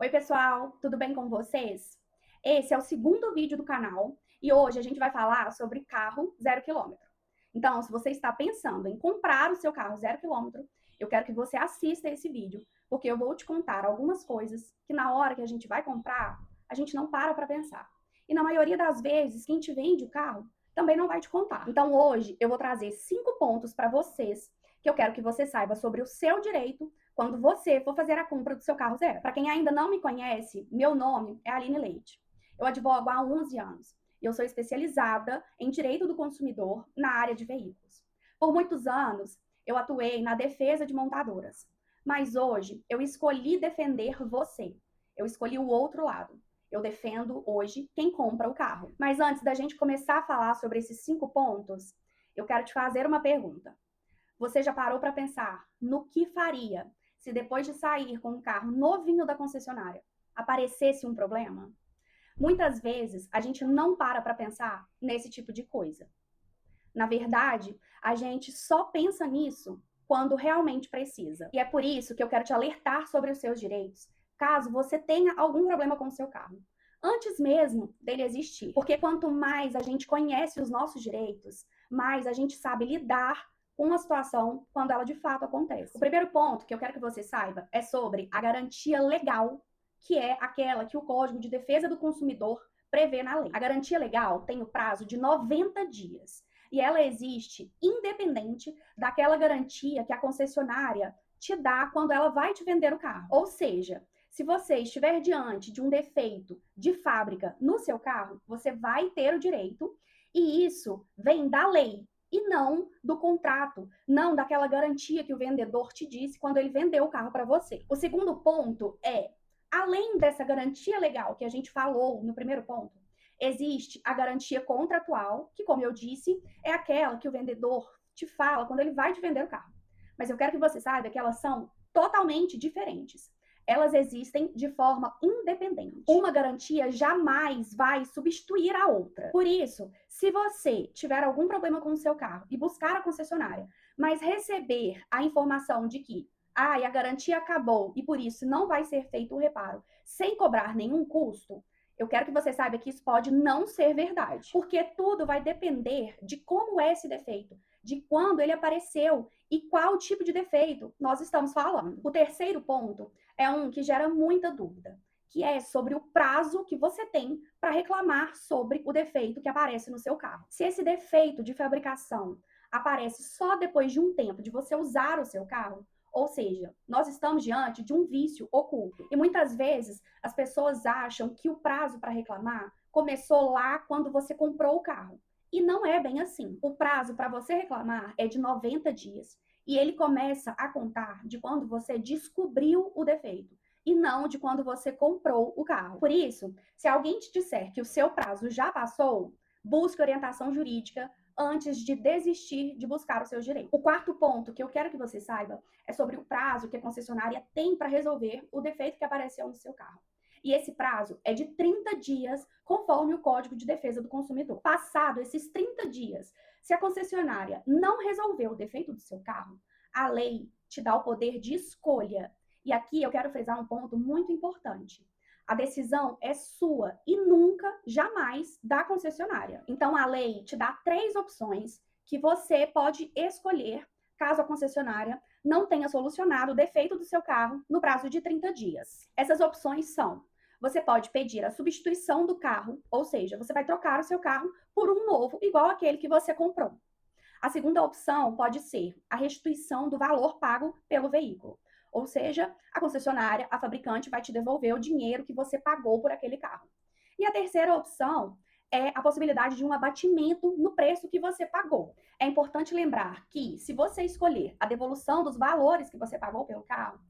Oi, pessoal, tudo bem com vocês? Esse é o segundo vídeo do canal e hoje a gente vai falar sobre carro 0 km. Então, se você está pensando em comprar o seu carro 0 km, eu quero que você assista esse vídeo, porque eu vou te contar algumas coisas que na hora que a gente vai comprar, a gente não para pensar. E na maioria das vezes, quem te vende o carro também não vai te contar. Então, hoje eu vou trazer 5 pontos para vocês que eu quero que você saiba sobre o seu direito quando você for fazer a compra do seu carro zero. Para quem ainda não me conhece, meu nome é Aline Leite. Eu advogo há 11 anos e eu sou especializada em direito do consumidor na área de veículos. Por muitos anos, eu atuei na defesa de montadoras, mas hoje eu escolhi defender você. Eu escolhi o outro lado. Eu defendo hoje quem compra o carro. Mas antes da gente começar a falar sobre esses 5 pontos, eu quero te fazer uma pergunta. Você já parou para pensar no que faria se depois de sair com um carro novinho da concessionária aparecesse um problema? Muitas vezes a gente não para pensar nesse tipo de coisa. Na verdade, a gente só pensa nisso quando realmente precisa. E é por isso que eu quero te alertar sobre os seus direitos, caso você tenha algum problema com o seu carro, antes mesmo dele existir. Porque quanto mais a gente conhece os nossos direitos, mais a gente sabe lidar com a situação quando ela de fato acontece. O primeiro ponto que eu quero que você saiba é sobre a garantia legal, que é aquela que o Código de Defesa do Consumidor prevê na lei. A garantia legal tem o prazo de 90 dias e ela existe independente daquela garantia que a concessionária te dá quando ela vai te vender o carro. Ou seja, se você estiver diante de um defeito de fábrica no seu carro, você vai ter o direito, e isso vem da lei e não do contrato, não daquela garantia que o vendedor te disse quando ele vendeu o carro para você. O segundo ponto é, além dessa garantia legal que a gente falou no primeiro ponto, existe a garantia contratual, que, como eu disse, é aquela que o vendedor te fala quando ele vai te vender o carro. Mas eu quero que você saiba que elas são totalmente diferentes. Elas existem de forma independente. Uma garantia jamais vai substituir a outra. Por isso, se você tiver algum problema com o seu carro e buscar a concessionária, mas receber a informação de que a garantia acabou e por isso não vai ser feito o reparo sem cobrar nenhum custo, eu quero que você saiba que isso pode não ser verdade, porque tudo vai depender de como é esse defeito, de quando ele apareceu e qual tipo de defeito nós estamos falando. O terceiro ponto é um que gera muita dúvida, que é sobre o prazo que você tem para reclamar sobre o defeito que aparece no seu carro. Se esse defeito de fabricação aparece só depois de um tempo de você usar o seu carro, ou seja, nós estamos diante de um vício oculto. E muitas vezes as pessoas acham que o prazo para reclamar começou lá quando você comprou o carro. E não é bem assim. O prazo para você reclamar é de 90 dias. E ele começa a contar de quando você descobriu o defeito e não de quando você comprou o carro. Por isso, se alguém te disser que o seu prazo já passou, busque orientação jurídica antes de desistir de buscar os seus direitos. O quarto ponto que eu quero que você saiba é sobre o prazo que a concessionária tem para resolver o defeito que apareceu no seu carro. E esse prazo é de 30 dias, conforme o Código de Defesa do Consumidor. Passado esses 30 dias, se a concessionária não resolver o defeito do seu carro, a lei te dá o poder de escolha. E aqui eu quero frisar um ponto muito importante. A decisão é sua e nunca, jamais, da concessionária. Então, a lei te dá 3 opções que você pode escolher caso a concessionária não tenha solucionado o defeito do seu carro no prazo de 30 dias. Essas opções são: você pode pedir a substituição do carro, ou seja, você vai trocar o seu carro por um novo igual àquele que você comprou. A segunda opção pode ser a restituição do valor pago pelo veículo. Ou seja, a concessionária, a fabricante, vai te devolver o dinheiro que você pagou por aquele carro. E a terceira opção é a possibilidade de um abatimento no preço que você pagou. É importante lembrar que, se você escolher a devolução dos valores que você pagou pelo carro,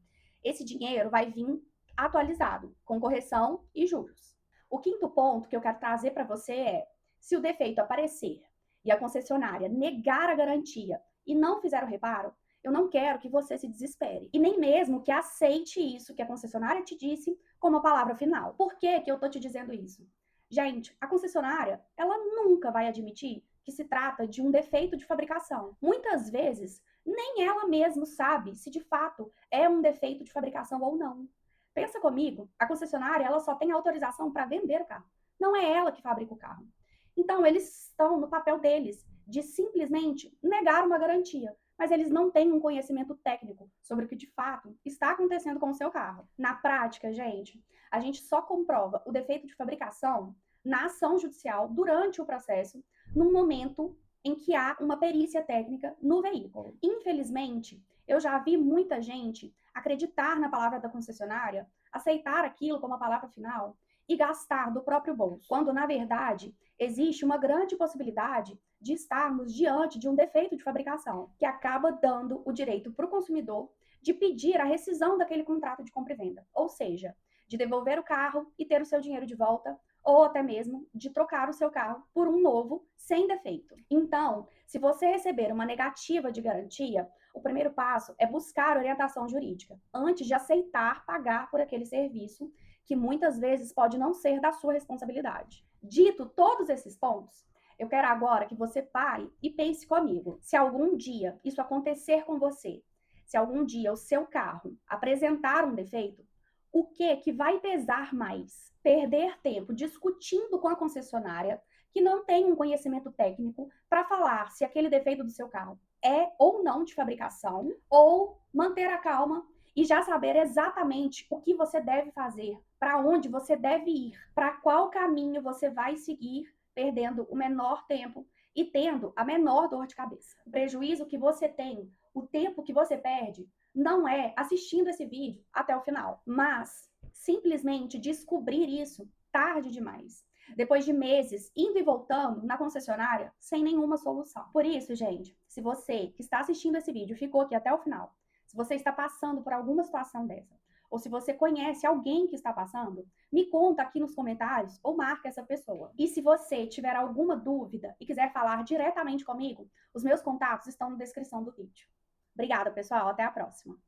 esse dinheiro vai vir atualizado, com correção e juros. O quinto ponto que eu quero trazer para você é: se o defeito aparecer e a concessionária negar a garantia e não fizer o reparo, eu não quero que você se desespere. E nem mesmo que aceite isso que a concessionária te disse como a palavra final. Por que eu tô te dizendo isso? Gente, a concessionária, ela nunca vai admitir que se trata de um defeito de fabricação. Muitas vezes, nem ela mesma sabe se de fato é um defeito de fabricação ou não. Pensa comigo, a concessionária ela só tem autorização para vender o carro. Não é ela que fabrica o carro. Então, eles estão no papel deles de simplesmente negar uma garantia, mas eles não têm um conhecimento técnico sobre o que de fato está acontecendo com o seu carro. Na prática, gente, a gente só comprova o defeito de fabricação na ação judicial durante o processo, num momento em que há uma perícia técnica no veículo. Infelizmente, eu já vi muita gente acreditar na palavra da concessionária, aceitar aquilo como a palavra final e gastar do próprio bolso, quando na verdade existe uma grande possibilidade de estarmos diante de um defeito de fabricação, que acaba dando o direito para o consumidor de pedir a rescisão daquele contrato de compra e venda, ou seja, de devolver o carro e ter o seu dinheiro de volta, ou até mesmo de trocar o seu carro por um novo sem defeito. Então, se você receber uma negativa de garantia, o primeiro passo é buscar orientação jurídica, antes de aceitar pagar por aquele serviço, que muitas vezes pode não ser da sua responsabilidade. Dito todos esses pontos, eu quero agora que você pare e pense comigo. Se algum dia isso acontecer com você, se algum dia o seu carro apresentar um defeito, o que vai pesar mais? Perder tempo discutindo com a concessionária, que não tem um conhecimento técnico para falar se aquele defeito do seu carro é ou não de fabricação, ou manter a calma e já saber exatamente o que você deve fazer, para onde você deve ir, para qual caminho você vai seguir, perdendo o menor tempo e tendo a menor dor de cabeça. O prejuízo que você tem, o tempo que você perde, não é assistindo esse vídeo até o final, mas simplesmente descobrir isso tarde demais. Depois de meses indo e voltando na concessionária sem nenhuma solução. Por isso, gente, se você que está assistindo esse vídeo ficou aqui até o final, se você está passando por alguma situação dessa, ou se você conhece alguém que está passando, me conta aqui nos comentários ou marca essa pessoa. E se você tiver alguma dúvida e quiser falar diretamente comigo, os meus contatos estão na descrição do vídeo. Obrigada, pessoal. Até a próxima.